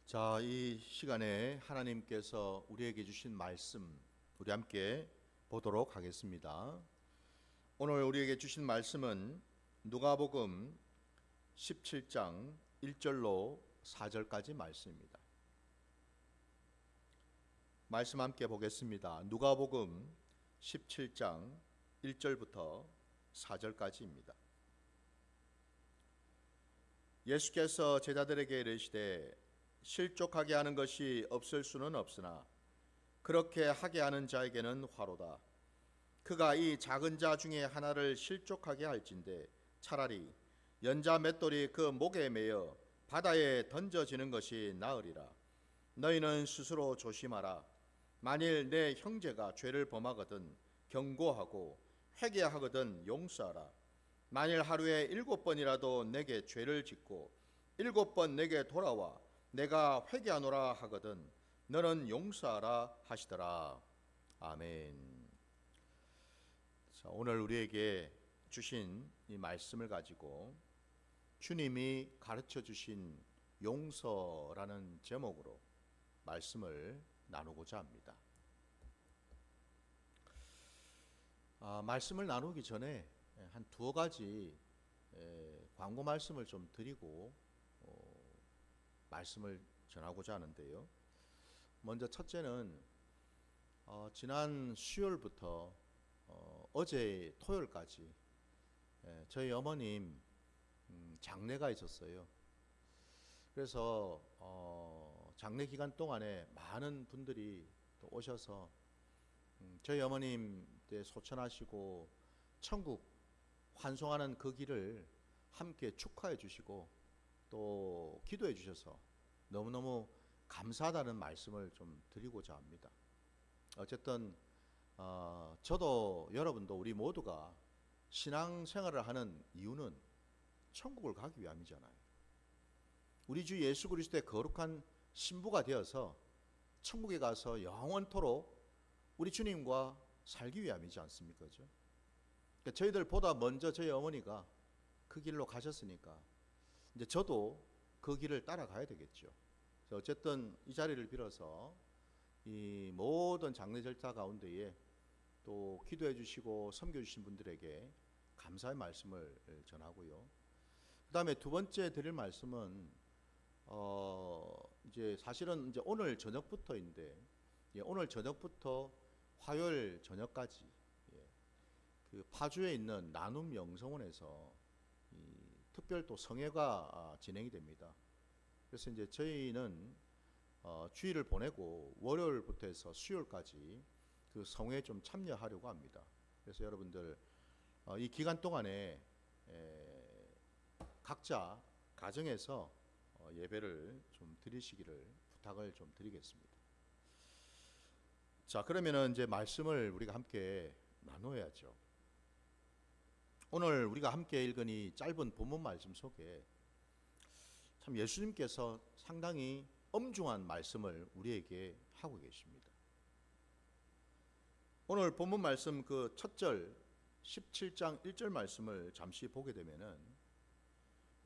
자, 이 시간에 하나님께서 우리에게 주신 말씀, 우리 함께 보도록 하겠습니다. 오늘 우리에게 주신 말씀은 누가복음 17장 1절로 4절까지 말씀입니다. 말씀 함께 보겠습니다. 누가복음 17장 1절부터 4절까지입니다. 예수께서 제자들에게 이르시되 실족하게 하는 것이 없을 수는 없으나 그렇게 하게 하는 자에게는 화로다. 그가 이 작은 자 중에 하나를 실족하게 할진대 차라리 연자 맷돌이 그 목에 매여 바다에 던져지는 것이 나으리라. 너희는 스스로 조심하라. 만일 내 형제가 죄를 범하거든 경고하고 회개하거든 용서하라. 만일 하루에 7번이라도 내게 죄를 짓고 7번 내게 돌아와 내가 회개하노라 하거든 너는 용서하라 하시더라. 아멘. 자, 오늘 우리에게 주신 이 말씀을 가지고 주님이 가르쳐 주신 용서라는 제목으로 말씀을 나누고자 합니다. 말씀을 나누기 전에 한 두어 가지 광고 말씀을 좀 드리고 말씀을 전하고자 하는데요. 먼저 첫째는 지난 수요일부터 어제 토요일까지 저희 어머님 장례가 있었어요. 그래서 장례 기간 동안에 많은 분들이 또 오셔서 저희 어머님 소천하시고 천국 환송하는 그 길을 함께 축하해 주시고 또 기도해 주셔서 너무너무 감사하다는 말씀을 좀 드리고자 합니다. 어쨌든 저도 여러분도 우리 모두가 신앙생활을 하는 이유는 천국을 가기 위함이잖아요. 우리 주 예수 그리스도의 거룩한 신부가 되어서 천국에 가서 영원토록 우리 주님과 살기 위함이지 않습니까? 그렇죠? 그러니까 저희들보다 먼저 저희 어머니가 그 길로 가셨으니까 이제 저도 그 길을 따라가야 되겠죠. 어쨌든 이 자리를 빌어서 이 모든 장례 절차 가운데에 또 기도해 주시고 섬겨 주신 분들에게 감사의 말씀을 전하고요. 그 다음에 두 번째 드릴 말씀은 이제 사실은 이제 오늘 저녁부터인데 오늘 저녁부터 화요일 저녁까지 그 파주에 있는 나눔 영성원에서 특별 또 성회가 진행이 됩니다. 그래서 이제 저희는 주일을 보내고 월요일부터 해서 수요일까지 그 성회에 좀 참여하려고 합니다. 그래서 여러분들 이 기간 동안에 각자 가정에서 예배를 좀 드리시기를 부탁을 좀 드리겠습니다. 자, 그러면은 이제 말씀을 우리가 함께 나눠야죠. 오늘 우리가 함께 읽은 이 짧은 본문 말씀 속에 참 예수님께서 상당히 엄중한 말씀을 우리에게 하고 계십니다. 오늘 본문 말씀 그 첫 절 17장 1절 말씀을 잠시 보게 되면은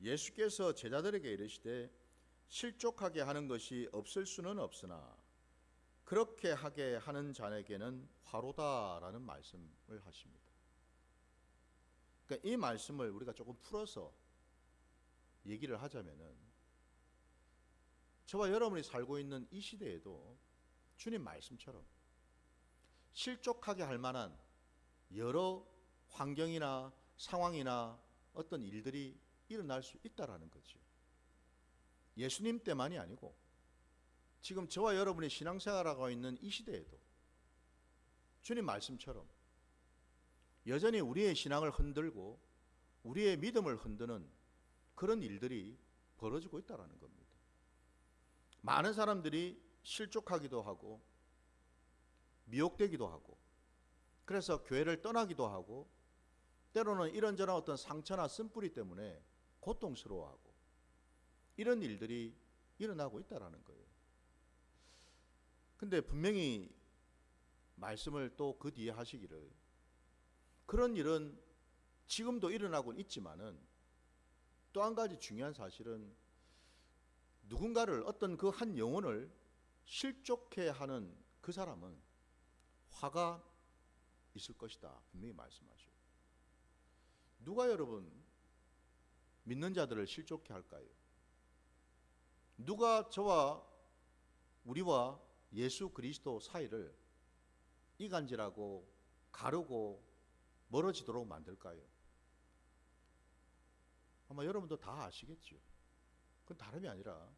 예수께서 제자들에게 이르시되 실족하게 하는 것이 없을 수는 없으나 그렇게 하게 하는 자에게는 화로다라는 말씀을 하십니다. 그러니까 이 말씀을 우리가 조금 풀어서 얘기를 하자면은 저와 여러분이 살고 있는 이 시대에도 주님 말씀처럼 실족하게 할 만한 여러 환경이나 상황이나 어떤 일들이 일어날 수 있다라는 거죠. 예수님 때만이 아니고 지금 저와 여러분이 신앙생활하고 있는 이 시대에도 주님 말씀처럼 여전히 우리의 신앙을 흔들고 우리의 믿음을 흔드는 그런 일들이 벌어지고 있다는 겁니다. 많은 사람들이 실족하기도 하고 미혹되기도 하고 그래서 교회를 떠나기도 하고 때로는 이런저런 어떤 상처나 쓴뿌리 때문에 고통스러워하고 이런 일들이 일어나고 있다는 거예요. 근데 분명히 말씀을 또 그 뒤에 하시기를 그런 일은 지금도 일어나고 있지만은 또 한 가지 중요한 사실은 누군가를 어떤 그 한 영혼을 실족해 하는 그 사람은 화가 있을 것이다. 분명히 말씀하죠. 누가 여러분 믿는 자들을 실족해 할까요? 누가 저와 우리와 예수 그리스도 사이를 이간질하고 가르고 멀어지도록 만들까요? 아마 여러분도 다 아시겠죠. 그건 다름이 아니라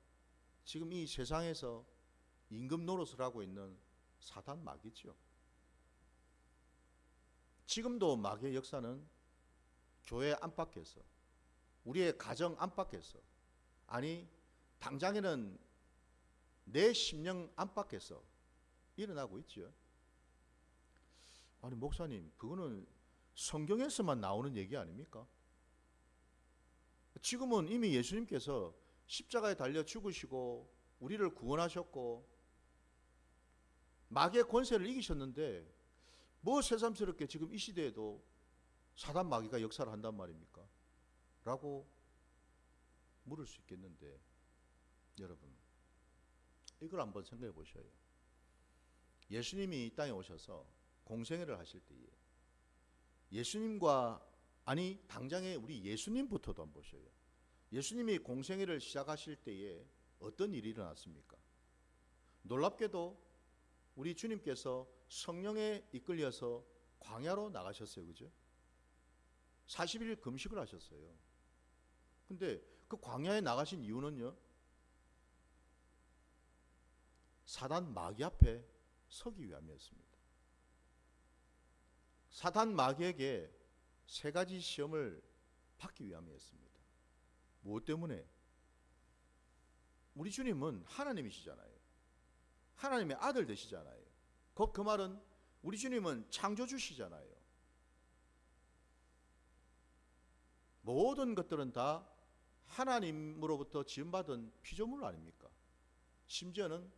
지금 이 세상에서 임금 노릇을 하고 있는 사단 마귀죠. 지금도 마귀의 역사는 교회 안팎에서, 우리의 가정 안팎에서, 아니 당장에는 내 심령 안팎에서 일어나고 있죠. 아니 목사님, 그거는 성경에서만 나오는 얘기 아닙니까? 지금은 이미 예수님께서 십자가에 달려 죽으시고 우리를 구원하셨고 마귀의 권세를 이기셨는데 뭐 새삼스럽게 지금 이 시대에도 사단 마귀가 역사를 한단 말입니까? 라고 물을 수 있겠는데, 여러분 이걸 한번 생각해 보셔요. 예수님이 이 땅에 오셔서 공생애를 하실 때에 예수님과, 아니 당장에 우리 예수님부터도 한번 보셔요. 예수님이 공생애를 시작하실 때에 어떤 일이 일어났습니까? 놀랍게도 우리 주님께서 성령에 이끌려서 광야로 나가셨어요. 그죠? 40일 금식을 하셨어요. 근데 그 광야에 나가신 이유는요, 사단 마귀 앞에 서기 위함이었습니다. 사단 마귀에게 세 가지 시험을 받기 위함이었습니다. 무엇 때문에? 우리 주님은 하나님이시잖아요. 하나님의 아들 되시잖아요. 곧 그 말은 우리 주님은 창조주시잖아요. 모든 것들은 다 하나님으로부터 지음받은 피조물 아닙니까? 심지어는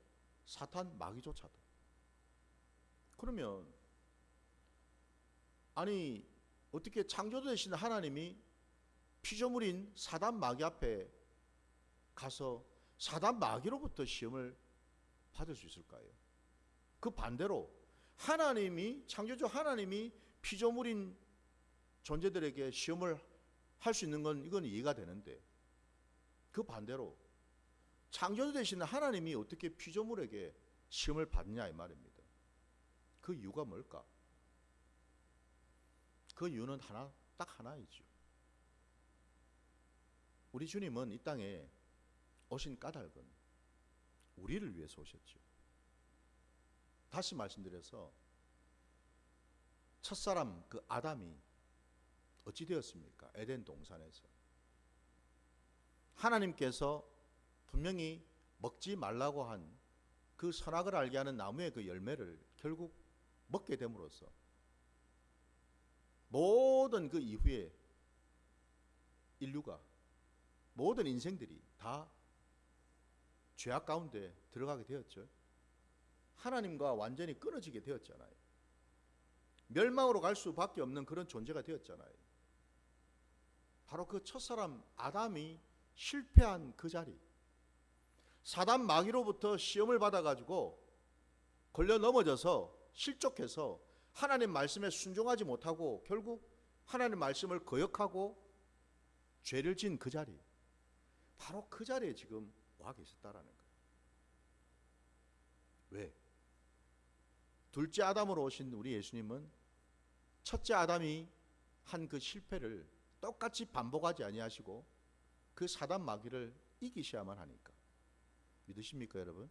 사탄 마귀조차도. 그러면 아니 어떻게 창조되신 하나님이 피조물인 사단 마귀 앞에 가서 사단 마귀로부터 시험을 받을 수 있을까요? 그 반대로 하나님이, 창조주 하나님이 피조물인 존재들에게 시험을 할 수 있는 건 이건 이해가 되는데, 그 반대로 창조되시는 하나님이 어떻게 피조물에게 시험을 받느냐 이 말입니다. 그 이유가 뭘까? 그 이유는 딱 하나이죠. 우리 주님은 이 땅에 오신 까닭은 우리를 위해서 오셨죠. 다시 말씀드려서 첫사람 그 아담이 어찌 되었습니까? 에덴 동산에서 하나님께서 분명히 먹지 말라고 한 그 선악을 알게 하는 나무의 그 열매를 결국 먹게 됨으로써 모든 그 이후에 인류가, 모든 인생들이 다 죄악 가운데 들어가게 되었죠. 하나님과 완전히 끊어지게 되었잖아요. 멸망으로 갈 수밖에 없는 그런 존재가 되었잖아요. 바로 그 첫사람 아담이 실패한 그 자리, 사단 마귀로부터 시험을 받아가지고 걸려 넘어져서 실족해서 하나님 말씀에 순종하지 못하고 결국 하나님 말씀을 거역하고 죄를 진 그 자리, 바로 그 자리에 지금 와 계셨다라는 거예요. 왜? 둘째 아담으로 오신 우리 예수님은 첫째 아담이 한 그 실패를 똑같이 반복하지 아니하시고 그 사단 마귀를 이기셔야만 하니까. 믿으십니까 여러분?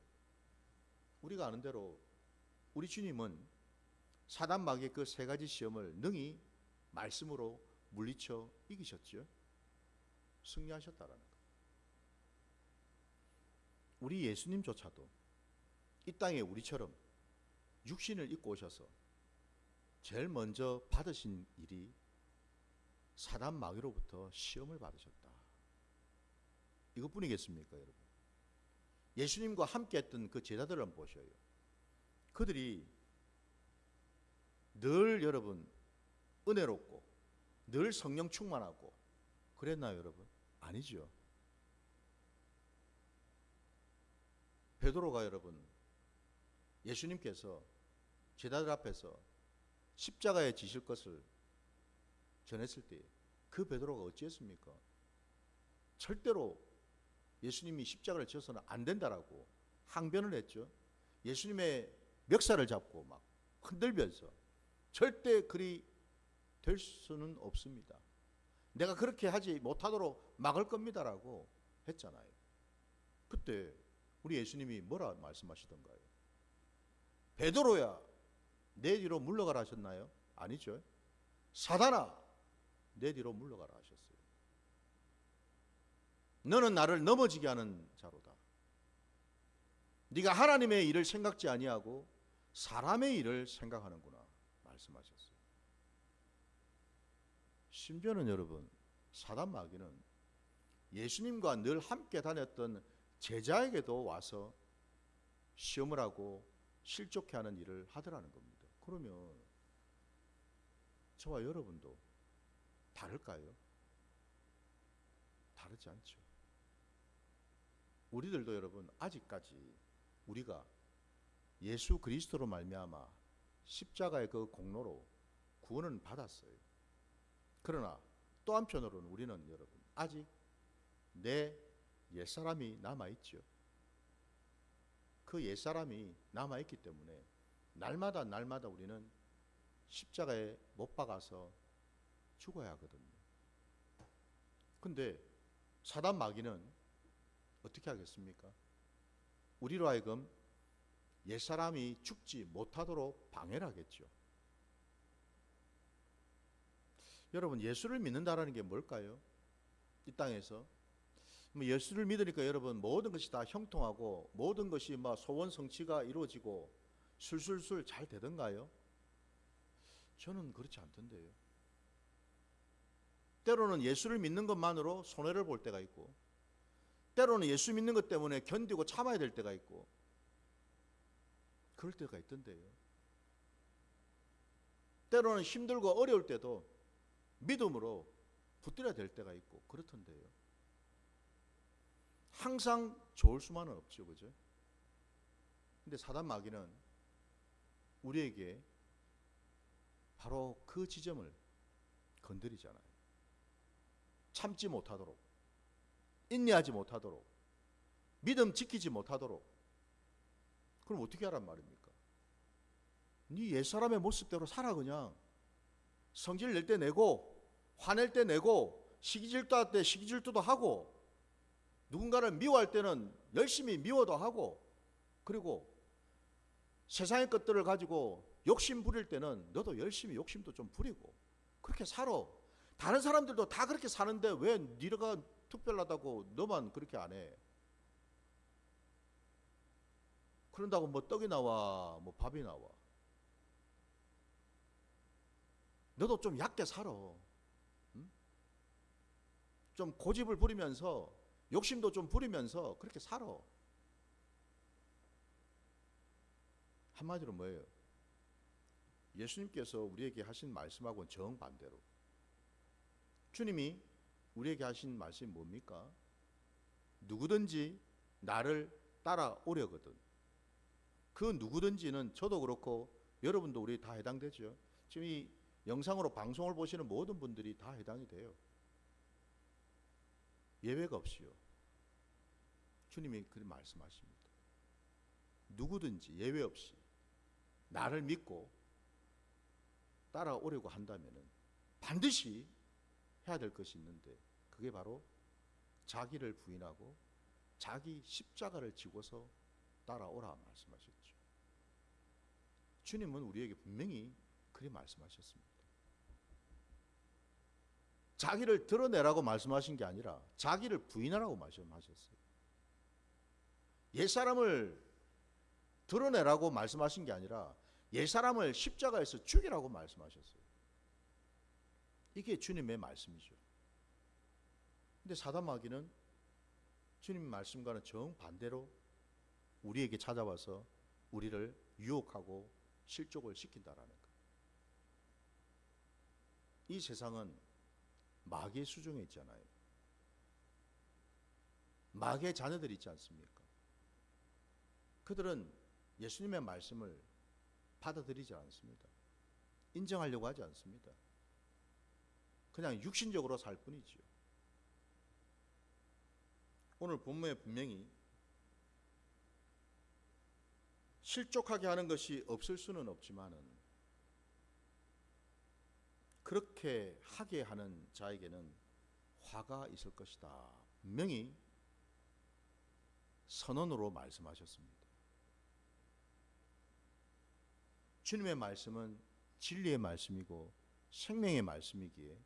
우리가 아는 대로 우리 주님은 사단 마귀의 그 세 가지 시험을 능히 말씀으로 물리쳐 이기셨죠. 승리하셨다라는 것. 우리 예수님조차도 이 땅에 우리처럼 육신을 입고 오셔서 제일 먼저 받으신 일이 사단 마귀로부터 시험을 받으셨다. 이것뿐이겠습니까 여러분? 예수님과 함께 했던 그 제자들을 한번 보셔요. 그들이 늘 여러분 은혜롭고 늘 성령 충만하고 그랬나요 여러분? 아니죠. 베드로가 여러분 예수님께서 제자들 앞에서 십자가에 지실 것을 전했을 때 그 베드로가 어찌했습니까? 절대로 예수님이 십자가를 지어서는 안 된다라고 항변을 했죠. 예수님의 멱살을 잡고 막 흔들면서 절대 그리 될 수는 없습니다. 내가 그렇게 하지 못하도록 막을 겁니다라고 했잖아요. 그때 우리 예수님이 뭐라 말씀하시던가요? 베드로야 내 뒤로 물러가라 하셨나요? 아니죠. 사단아 내 뒤로 물러가라 하셨어요. 너는 나를 넘어지게 하는 자로다. 네가 하나님의 일을 생각지 아니하고 사람의 일을 생각하는구나 말씀하셨어요. 심지어는 여러분 사단 마귀는 예수님과 늘 함께 다녔던 제자에게도 와서 시험을 하고 실족해 하는 일을 하더라는 겁니다. 그러면 저와 여러분도 다를까요? 다르지 않죠. 우리들도 여러분 아직까지 우리가 예수 그리스도로 말미암아 십자가의 그 공로로 구원은 받았어요. 그러나 또 한편으로는 우리는 여러분 아직 내 옛사람이 남아있죠. 그 옛사람이 남아있기 때문에 날마다 우리는 십자가에 못 박아서 죽어야 하거든요. 근데 사단 마귀는 어떻게 하겠습니까? 우리로 하여금 옛사람이 죽지 못하도록 방해를 하겠죠. 여러분 예수를 믿는다라는 게 뭘까요? 이 땅에서 예수를 믿으니까 여러분 모든 것이 다 형통하고 모든 것이 소원 성취가 이루어지고 술술술 잘 되던가요? 저는 그렇지 않던데요. 때로는 예수를 믿는 것만으로 손해를 볼 때가 있고 때로는 예수 믿는 것 때문에 견디고 참아야 될 때가 있고 그럴 때가 있던데요. 때로는 힘들고 어려울 때도 믿음으로 붙들어야 될 때가 있고 그렇던데요. 항상 좋을 수만은 없죠, 그죠? 근데 사단 마귀는 우리에게 바로 그 지점을 건드리잖아요. 참지 못하도록, 인내하지 못하도록, 믿음 지키지 못하도록. 그럼 어떻게 하란 말입니까? 네 옛사람의 모습대로 살아. 그냥 성질 낼 때 내고 화낼 때 내고 시기질투할 때 시기질투도 하고 누군가를 미워할 때는 열심히 미워도 하고 그리고 세상의 것들을 가지고 욕심 부릴 때는 너도 열심히 욕심도 좀 부리고 그렇게 살아. 다른 사람들도 다 그렇게 사는데 왜 네가 특별하다고 너만 그렇게 안 해? 그런다고 떡이 나와 밥이 나와. 너도 좀 얕게 살아. 응? 좀 고집을 부리면서 욕심도 좀 부리면서 그렇게 살아. 한마디로 뭐예요? 예수님께서 우리에게 하신 말씀하고는 정반대로 주님이 우리에게 하신 말씀이 뭡니까? 누구든지 나를 따라오려거든. 그 누구든지는 저도 그렇고 여러분도 우리 다 해당되죠. 지금 이 영상으로 방송을 보시는 모든 분들이 다 해당이 돼요. 예외가 없이요. 주님이 그렇게 말씀하십니다. 누구든지 예외 없이 나를 믿고 따라오려고 한다면 반드시 해야 될 것이 있는데 그게 바로 자기를 부인하고 자기 십자가를 지고서 따라오라 말씀하셨죠. 주님은 우리에게 분명히 그렇게 말씀하셨습니다. 자기를 드러내라고 말씀하신 게 아니라 자기를 부인하라고 말씀하셨어요. 옛사람을 드러내라고 말씀하신 게 아니라 옛사람을 십자가에서 죽이라고 말씀하셨어요. 이게 주님의 말씀이죠. 근데 사단 마귀는 주님 말씀과는 정반대로 우리에게 찾아와서 우리를 유혹하고 실족을 시킨다라는 것. 이 세상은 마귀의 수중에 있잖아요. 마귀의 자녀들이 있지 않습니까? 그들은 예수님의 말씀을 받아들이지 않습니다. 인정하려고 하지 않습니다. 그냥 육신적으로 살 뿐이지요. 오늘 본문에 분명히 실족하게 하는 것이 없을 수는 없지만은 그렇게 하게 하는 자에게는 화가 있을 것이다. 분명히 선언으로 말씀하셨습니다. 주님의 말씀은 진리의 말씀이고 생명의 말씀이기에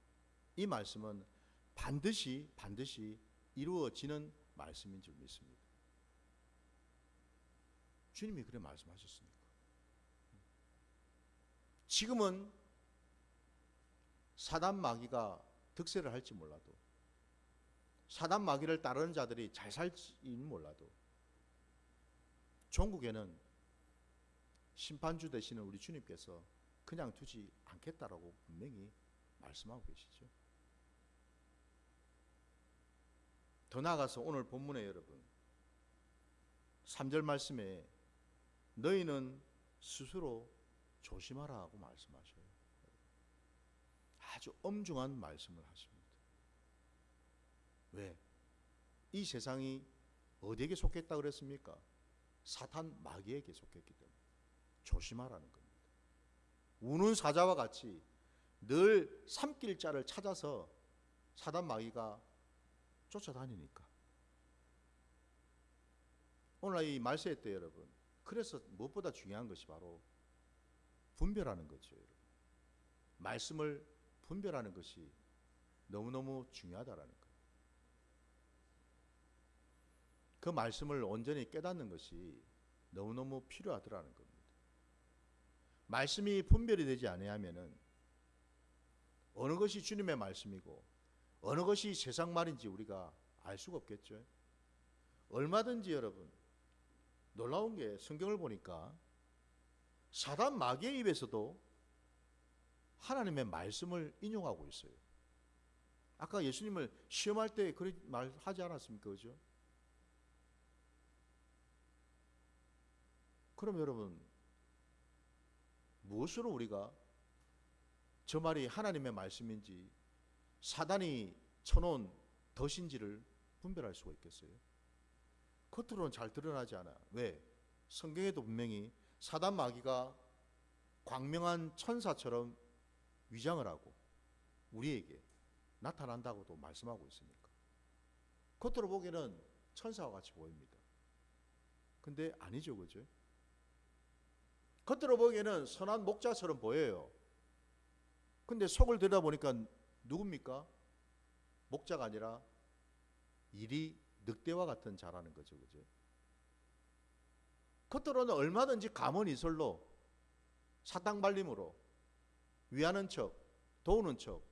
이 말씀은 반드시 이루어지는 말씀인 줄 믿습니다. 주님이 그래 말씀하셨으니까. 지금은 사단 마귀가 득세를 할지 몰라도, 사단 마귀를 따르는 자들이 잘 살지는 몰라도, 종국에는 심판주 되시는 우리 주님께서 그냥 두지 않겠다라고 분명히 말씀하고 계시죠. 더 나아가서 오늘 본문에 여러분 3절 말씀에 너희는 스스로 조심하라고 말씀하셔요. 아주 엄중한 말씀을 하십니다. 왜? 이 세상이 어디에게 속했다 그랬습니까? 사탄 마귀에게 속했기 때문에 조심하라는 겁니다. 우는 사자와 같이 늘 삼킬 자를 찾아서 사단 마귀가 쫓아다니니까. 오늘 이 말세 때 여러분, 그래서 무엇보다 중요한 것이 바로 분별하는 거죠. 여러분. 말씀을 분별하는 것이 너무너무 중요하다라는 거예요. 그 말씀을 온전히 깨닫는 것이 너무너무 필요하더라는 겁니다. 말씀이 분별이 되지 아니하면은 어느 것이 주님의 말씀이고 어느 것이 세상 말인지 우리가 알 수가 없겠죠. 얼마든지 여러분 놀라운 게 성경을 보니까 사단 마귀의 입에서도 하나님의 말씀을 인용하고 있어요. 아까 예수님을 시험할 때 그런 말 하지 않았습니까? 그죠? 그럼 여러분 무엇으로 우리가 저 말이 하나님의 말씀인지 사단이 쳐놓은 덫인지를 분별할 수가 있겠어요? 겉으로는 잘 드러나지 않아. 왜? 성경에도 분명히 사단 마귀가 광명한 천사처럼 위장을 하고 우리에게 나타난다고도 말씀하고 있으니까. 겉으로 보기에는 천사와 같이 보입니다. 근데 아니죠, 그죠? 겉으로 보기에는 선한 목자처럼 보여요. 근데 속을 들여다보니까 누굽니까? 목자가 아니라 일이 늑대와 같은 자라는 거죠, 그죠? 겉으로는 얼마든지 가문이설로 사탕발림으로 위하는 척, 도우는 척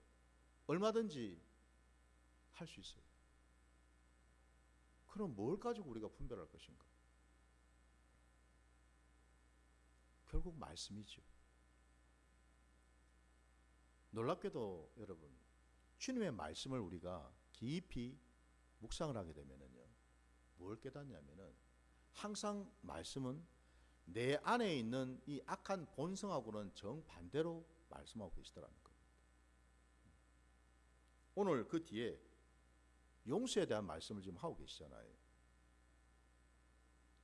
얼마든지 할 수 있어요. 그럼 뭘 가지고 우리가 분별할 것인가? 결국 말씀이죠. 놀랍게도 여러분 주님의 말씀을 우리가 깊이 묵상을 하게 되면은요, 뭘 깨닫냐면은 항상 말씀은 내 안에 있는 이 악한 본성하고는 정반대로 말씀하고 계시더라는 겁니다. 오늘 그 뒤에 용서에 대한 말씀을 지금 하고 계시잖아요.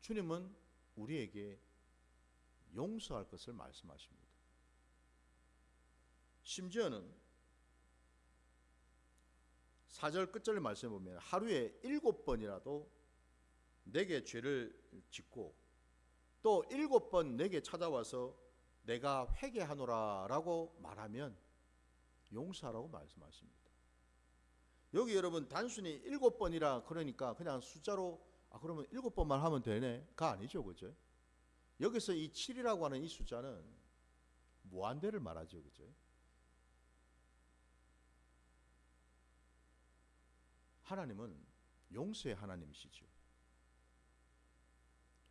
주님은 우리에게 용서할 것을 말씀하십니다. 심지어는 4절 끝절 말씀에 보면 하루에 7번이라도 내게 죄를 짓고 또 7번 내게 찾아와서 내가 회개하노라 라고 말하면 용서하라고 말씀하십니다. 여기 여러분 단순히 7번이라 그러니까 그냥 숫자로 그러면 7번만 하면 되네가 아니죠, 그죠? 여기서 이 7이라고 하는 이 숫자는 무한대를 말하죠, 그죠? 하나님은 용서의 하나님이시죠.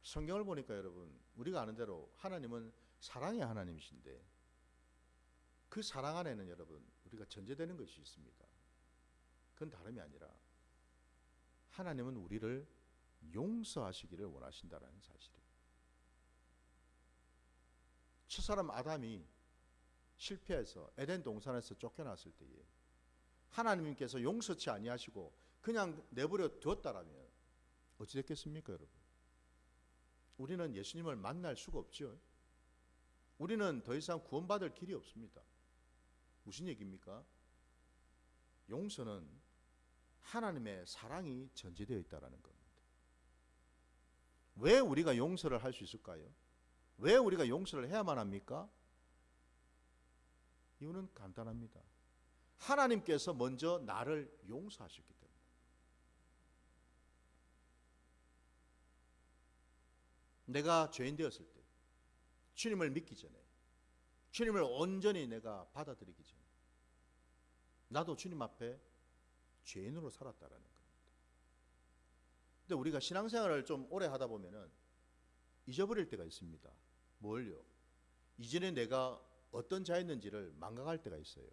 성경을 보니까 여러분 우리가 아는 대로 하나님은 사랑의 하나님이신데 그 사랑 안에는 여러분 우리가 전제되는 것이 있습니다. 그건 다름이 아니라 하나님은 우리를 용서하시기를 원하신다는 사실이에요. 첫사람 아담이 실패해서 에덴 동산에서 쫓겨났을 때에 하나님께서 용서치 아니하시고 그냥 내버려 두었다라면 어찌 됐겠습니까, 여러분? 우리는 예수님을 만날 수가 없죠. 우리는 더 이상 구원받을 길이 없습니다. 무슨 얘기입니까? 용서는 하나님의 사랑이 전제되어 있다는 겁니다. 왜 우리가 용서를 할 수 있을까요? 왜 우리가 용서를 해야만 합니까? 이유는 간단합니다. 하나님께서 먼저 나를 용서하셨기 때문에. 내가 죄인 되었을 때, 주님을 믿기 전에, 주님을 온전히 내가 받아들이기 전에 나도 주님 앞에 죄인으로 살았다라는 겁니다. 근데 우리가 신앙생활을 좀 오래 하다 보면은 잊어버릴 때가 있습니다. 뭘요? 이전에 내가 어떤 자였는지를 망각할 때가 있어요.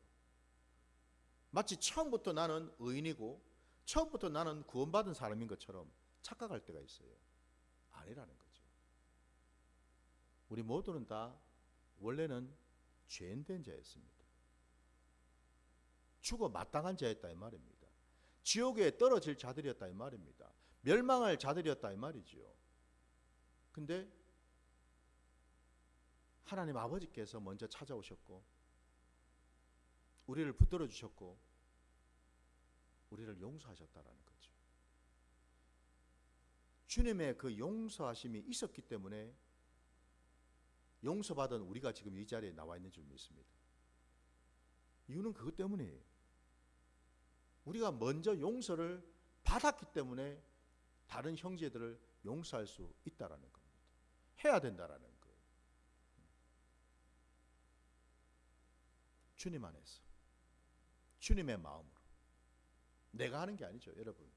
마치 처음부터 나는 의인이고 처음부터 나는 구원받은 사람인 것처럼 착각할 때가 있어요. 아니라는 거죠. 우리 모두는 다 원래는 죄인된 자였습니다. 죽어 마땅한 자였다 이 말입니다. 지옥에 떨어질 자들이었다 이 말입니다. 멸망할 자들이었다 이 말이죠. 근데 하나님 아버지께서 먼저 찾아오셨고 우리를 붙들어 주셨고 우리를 용서하셨다라는 거죠. 주님의 그 용서하심이 있었기 때문에 용서받은 우리가 지금 이 자리에 나와 있는 줄 믿습니다. 이유는 그것 때문이에요. 우리가 먼저 용서를 받았기 때문에 다른 형제들을 용서할 수 있다라는 겁니다. 해야 된다라는 거예요. 주님 안에서 주님의 마음으로 내가 하는 게 아니죠, 여러분.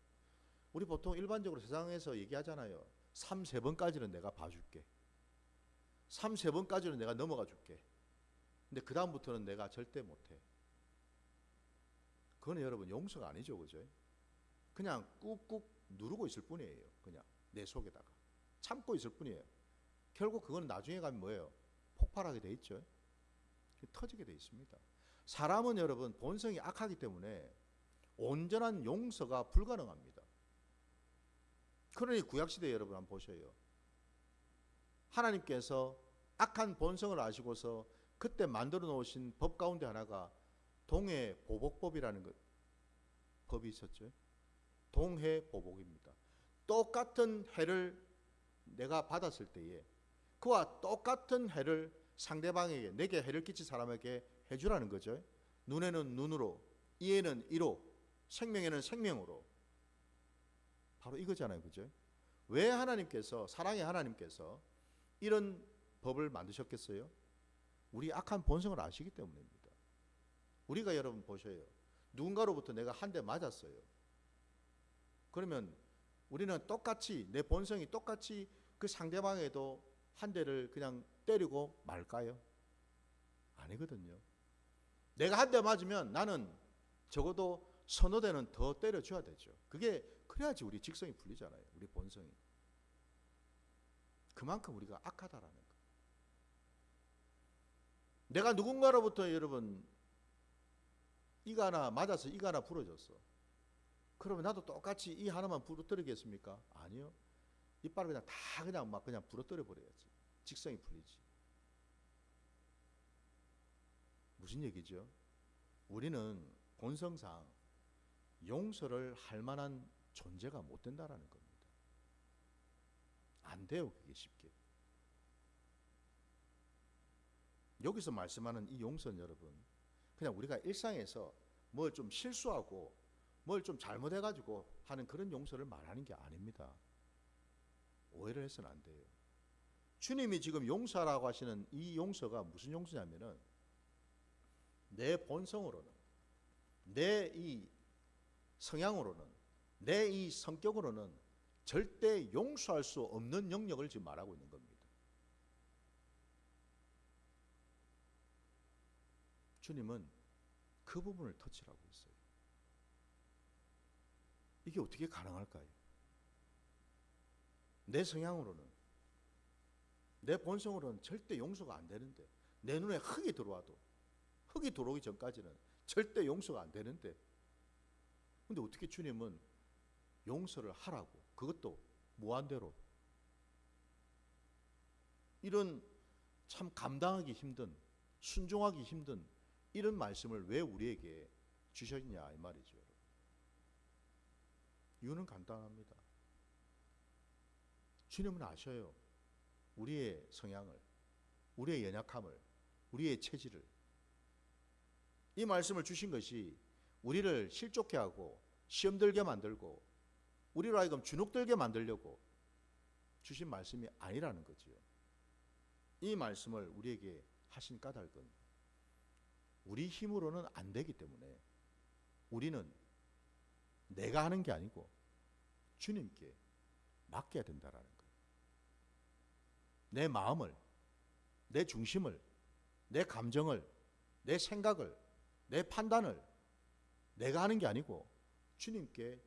우리 보통 일반적으로 세상에서 얘기하잖아요. 3-4번까지는 내가 봐줄게. 3-4번까지는 내가 넘어가 줄게. 근데 그 다음부터는 내가 절대 못해. 그건 여러분 용서가 아니죠, 그죠? 그냥 꾹꾹 누르고 있을 뿐이에요. 그냥 내 속에다가 참고 있을 뿐이에요. 결국 그건 나중에 가면 뭐예요? 폭발하게 돼 있죠. 터지게 돼 있습니다. 사람은 여러분 본성이 악하기 때문에 온전한 용서가 불가능합니다. 그러니 구약시대 여러분 한번 보셔요. 하나님께서 악한 본성을 아시고서 그때 만들어 놓으신 법 가운데 하나가 동해보복법이라는 것, 법이 있었죠. 동해보복입니다. 똑같은 해를 내가 받았을 때에 그와 똑같은 해를 상대방에게, 내게 해를 끼친 사람에게 해주라는 거죠. 눈에는 눈으로, 이에는 이로, 생명에는 생명으로. 바로 이거잖아요, 그죠? 왜 하나님께서, 사랑의 하나님께서 이런 법을 만드셨겠어요? 우리 악한 본성을 아시기 때문입니다. 우리가 여러분 보셔요. 누군가로부터 내가 한 대 맞았어요. 그러면 우리는 똑같이, 내 본성이 똑같이 그 상대방에도 한 대를 그냥 때리고 말까요? 아니거든요. 내가 한 대 맞으면 나는 적어도 서너 대는 더 때려줘야 되죠. 그래야지 우리 직성이 풀리잖아요. 우리 본성이. 그만큼 우리가 악하다라는 거. 내가 누군가로부터 여러분 이가 하나 맞아서 이가 하나 부러졌어. 그러면 나도 똑같이 이 하나만 부러뜨리겠습니까? 아니요. 이빨을 그냥 다 그냥 부러뜨려 버려야지. 직성이 풀리지. 무슨 얘기죠? 우리는 본성상 용서를 할 만한 존재가 못 된다라는 겁니다. 안 돼요, 그게 쉽게. 여기서 말씀하는 이 용서는 여러분, 그냥 우리가 일상에서 뭘 좀 실수하고 뭘 좀 잘못해가지고 하는 그런 용서를 말하는 게 아닙니다. 오해를 해서는 안 돼요. 주님이 지금 용서라고 하시는 이 용서가 무슨 용서냐면은 내 본성으로는, 내 이 성향으로는, 내 이 성격으로는 절대 용서할 수 없는 영역을 지금 말하고 있는 겁니다. 주님은 그 부분을 터치하고 있어요. 이게 어떻게 가능할까요? 내 성향으로는, 내 본성으로는 절대 용서가 안 되는데, 내 눈에 흙이 들어와도, 흙이 들어오기 전까지는 절대 용서가 안 되는데, 근데 어떻게 주님은 용서를 하라고, 그것도 무한대로. 이런 참 감당하기 힘든, 순종하기 힘든 이런 말씀을 왜 우리에게 주셨냐 이 말이죠. 이유는 간단합니다. 주님은 아셔요. 우리의 성향을, 우리의 연약함을, 우리의 체질을. 이 말씀을 주신 것이 우리를 실족해 하고 시험 들게 만들고 우리로 하여금 주눅들게 만들려고 주신 말씀이 아니라는 거지요. 이 말씀을 우리에게 하신 까닭은 우리 힘으로는 안 되기 때문에 우리는 내가 하는 게 아니고 주님께 맡겨야 된다라는 거예요. 내 마음을, 내 중심을, 내 감정을, 내 생각을, 내 판단을 내가 하는 게 아니고 주님께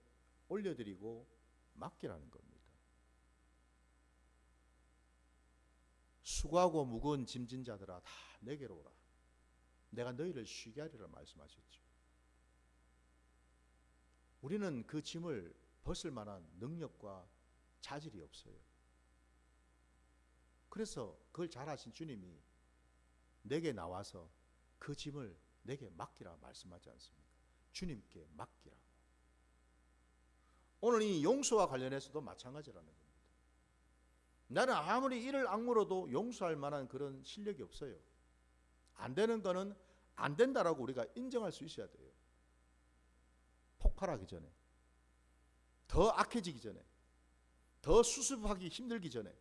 올려드리고 맡기라는 겁니다. 수고하고 무거운 짐진 자들아 다 내게로 오라. 내가 너희를 쉬게 하리라 말씀하셨죠. 우리는 그 짐을 벗을 만한 능력과 자질이 없어요. 그래서 그걸 잘하신 주님이 내게 나와서 그 짐을 내게 맡기라 말씀하지 않습니까? 주님께 맡기라고. 오늘 이 용서와 관련해서도 마찬가지라는 겁니다. 나는 아무리 이를 악물어도 용서할 만한 그런 실력이 없어요. 안 되는 거는 안 된다라고 우리가 인정할 수 있어야 돼요. 폭발하기 전에, 더 악해지기 전에, 더 수습하기 힘들기 전에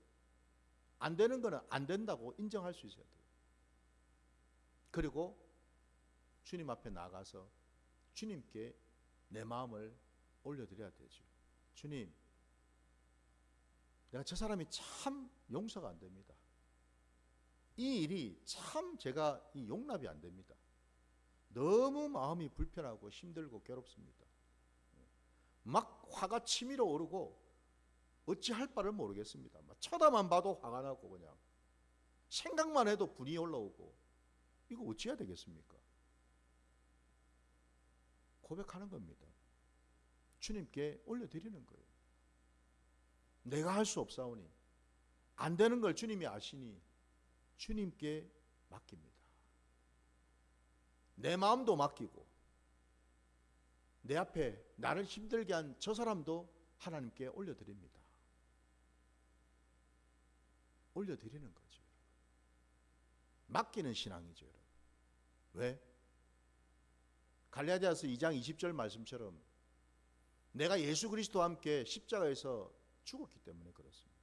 안 되는 거는 안 된다고 인정할 수 있어야 돼요. 그리고 주님 앞에 나가서 주님께 내 마음을 올려드려야 되죠. 주님, 내가 저 사람이 참 용서가 안 됩니다. 이 일이 참 제가 용납이 안 됩니다. 너무 마음이 불편하고 힘들고 괴롭습니다. 막 화가 치밀어 오르고 어찌할 바를 모르겠습니다. 막 쳐다만 봐도 화가 나고 그냥 생각만 해도 분이 올라오고 이거 어찌해야 되겠습니까? 고백하는 겁니다. 주님께 올려드리는 거예요. 내가 할 수 없사오니 안 되는 걸 주님이 아시니 주님께 맡깁니다. 내 마음도 맡기고 내 앞에 나를 힘들게 한 저 사람도 하나님께 올려드립니다. 올려드리는 거죠. 맡기는 신앙이죠. 왜? 갈라디아서 2장 20절 말씀처럼 내가 예수 그리스도와 함께 십자가에서 죽었기 때문에 그렇습니다.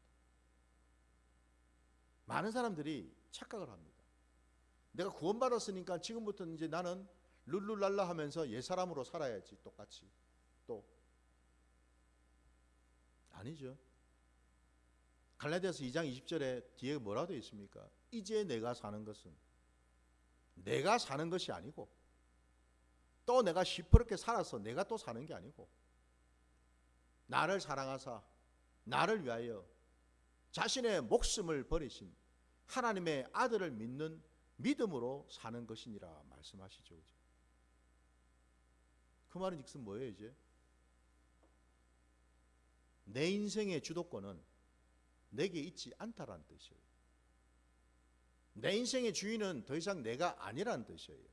많은 사람들이 착각을 합니다. 내가 구원받았으니까 지금부터는 이제 나는 룰루랄라 하면서 옛사람으로 살아야지. 똑같이. 또 아니죠. 갈라디아서 2장 20절에 뒤에 뭐라고 되어 있습니까? 이제 내가 사는 것은 내가 사는 것이 아니고 또 내가 시퍼렇게 살아서 내가 또 사는 게 아니고 나를 사랑하사 나를 위하여 자신의 목숨을 버리신 하나님의 아들을 믿는 믿음으로 사는 것이니라 말씀하시죠. 그 말은 즉슨 뭐예요? 이제 내 인생의 주도권은 내게 있지 않다라는 뜻이에요. 내 인생의 주인은 더 이상 내가 아니라는 뜻이에요.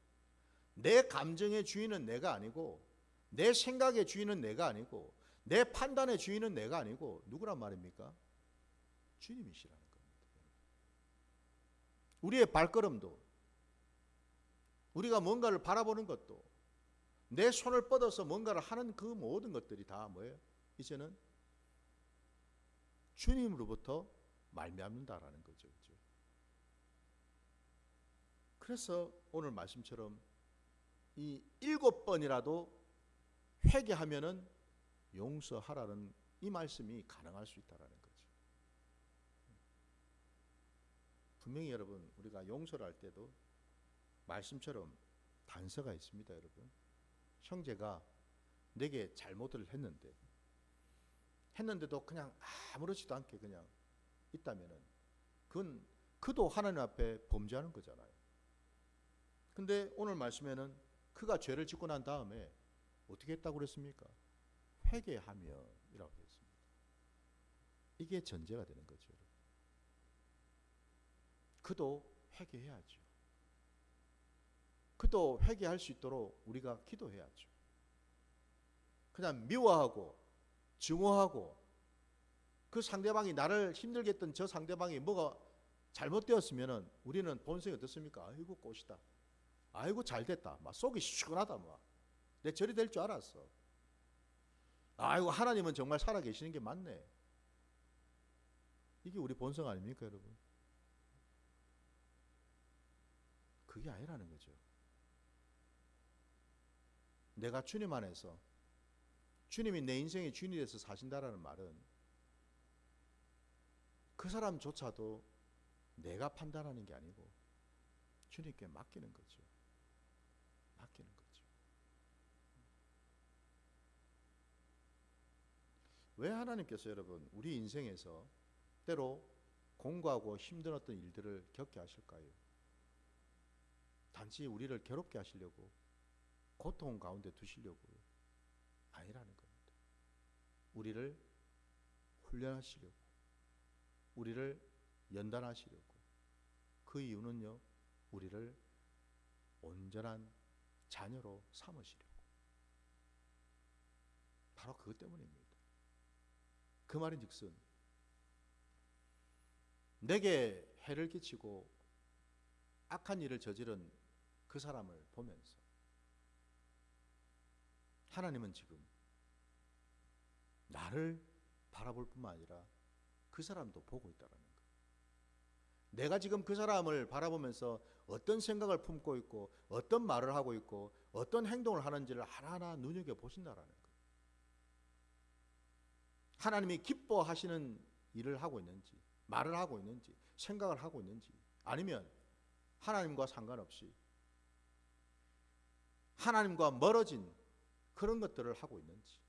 내 감정의 주인은 내가 아니고 내 생각의 주인은 내가 아니고 내 판단의 주인은 내가 아니고 누구란 말입니까? 주님이시라는 겁니다. 우리의 발걸음도 우리가 뭔가를 바라보는 것도 내 손을 뻗어서 뭔가를 하는 그 모든 것들이 다 뭐예요? 이제는 주님으로부터 말미암는다라는 거죠. 그렇죠? 그래서 오늘 말씀처럼 이 7번이라도 회개하면은 용서하라는 이 말씀이 가능할 수 있다라는 거죠. 분명히 여러분 우리가 용서를 할 때도 말씀처럼 단서가 있습니다. 여러분 형제가 내게 잘못을 했는데도 그냥 아무렇지도 않게 그냥 있다면은 그건 그도 하나님 앞에 범죄하는 거잖아요. 근데 오늘 말씀에는 그가 죄를 짓고 난 다음에 어떻게 했다고 그랬습니까? 회개하며 이라고 했습니다. 이게 전제가 되는 거죠. 그도 회개해야죠. 그도 회개할 수 있도록 우리가 기도해야죠. 그냥 미워하고 증오하고 그 상대방이 나를 힘들게 했던 저 상대방이 뭐가 잘못되었으면 우리는 본성이 어떻습니까? 아이고 꽃이다. 아이고 잘됐다. 막 속이 시원하다. 막. 내 절이 될 줄 알았어. 아이고 하나님은 정말 살아계시는 게 맞네. 이게 우리 본성 아닙니까 여러분? 그게 아니라는 거죠. 내가 주님 안에서 주님이 내 인생의 주인이 돼서 사신다라는 말은 그 사람조차도 내가 판단하는 게 아니고 주님께 맡기는 거죠. 맡기는 거죠. 왜 하나님께서 여러분 우리 인생에서 때로 공고하고 힘든 어떤 일들을 겪게 하실까요? 단지 우리를 괴롭게 하시려고 고통 가운데 두시려고요? 아니라는 겁니다. 우리를 훈련하시려고, 우리를 연단하시려고. 그 이유는요, 우리를 온전한 자녀로 삼으시려고. 바로 그것 때문입니다. 그 말인즉슨 내게 해를 끼치고 악한 일을 저지른 그 사람을 보면서 하나님은 지금 나를 바라볼 뿐만 아니라 그 사람도 보고 있다는 거예요. 내가 지금 그 사람을 바라보면서 어떤 생각을 품고 있고 어떤 말을 하고 있고 어떤 행동을 하는지를 하나하나 눈여겨보신다는 거예요. 하나님이 기뻐하시는 일을 하고 있는지, 말을 하고 있는지, 생각을 하고 있는지, 아니면 하나님과 상관없이 하나님과 멀어진 그런 것들을 하고 있는지.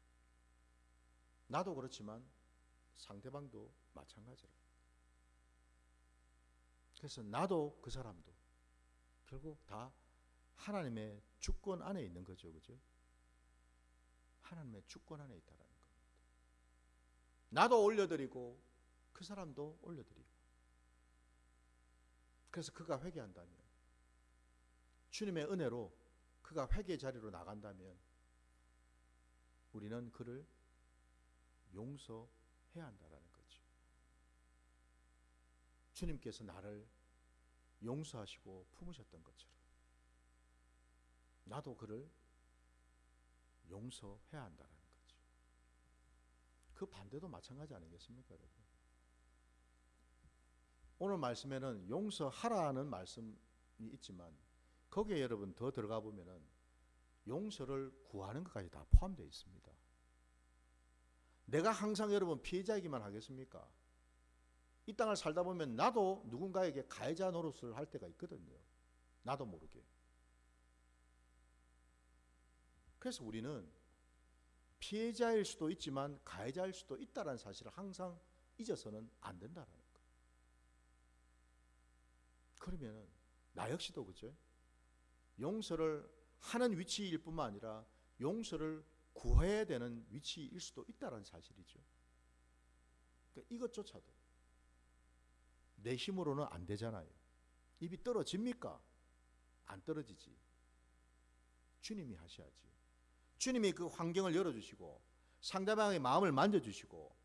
나도 그렇지만 상대방도 마찬가지라. 그래서 나도 그 사람도 결국 다 하나님의 주권 안에 있는 거죠. 그죠? 하나님의 주권 안에 있다는 겁니다. 나도 올려드리고 그 사람도 올려드리고. 그래서 그가 회개한다면, 주님의 은혜로 그가 회개 자리로 나간다면 우리는 그를 용서해야 한다는 거죠. 주님께서 나를 용서하시고 품으셨던 것처럼 나도 그를 용서해야 한다는 거죠. 그 반대도 마찬가지 아니겠습니까, 여러분? 오늘 말씀에는 용서하라는 말씀이 있지만 거기에 여러분 더 들어가 보면은 용서를 구하는 것까지 다 포함되어 있습니다. 내가 항상 여러분 피해자이기만 하겠습니까? 이 땅을 살다 보면 나도 누군가에게 가해자 노릇을 할 때가 있거든요. 나도 모르게. 그래서 우리는 피해자일 수도 있지만 가해자일 수도 있다는 사실을 항상 잊어서는 안 된다는 거예요. 그러면 나 역시도 그죠? 용서를 하는 위치일 뿐만 아니라 용서를 구해야 되는 위치일 수도 있다는 사실이죠. 그러니까 이것조차도 내 힘으로는 안 되잖아요. 입이 떨어집니까? 안 떨어지지. 주님이 하셔야지. 주님이 그 환경을 열어주시고 상대방의 마음을 만져주시고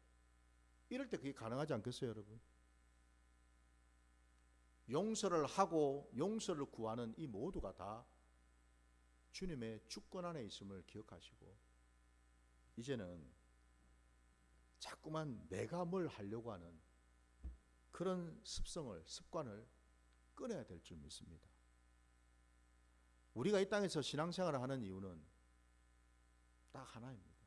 이럴 때 그게 가능하지 않겠어요, 여러분? 용서를 하고 용서를 구하는 이 모두가 다 주님의 주권 안에 있음을 기억하시고 이제는 자꾸만 내가 뭘 하려고 하는 그런 습관을 끊어야 될 줄 믿습니다. 우리가 이 땅에서 신앙생활을 하는 이유는 딱 하나입니다.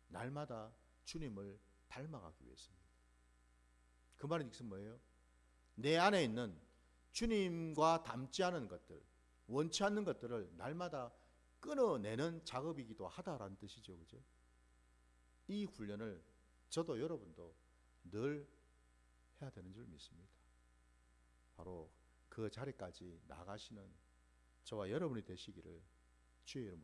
날마다 주님을 닮아가기 위해서입니다. 그 말은 즉슨 뭐예요? 내 안에 있는 주님과 닮지 않은 것들, 원치 않는 것들을 날마다 끊어내는 작업이기도 하다라는 뜻이죠. 그죠? 이 훈련을 저도 여러분도 늘 해야 되는 줄 믿습니다. 바로 그 자리까지 나가시는 저와 여러분이 되시기를 주의 이름으로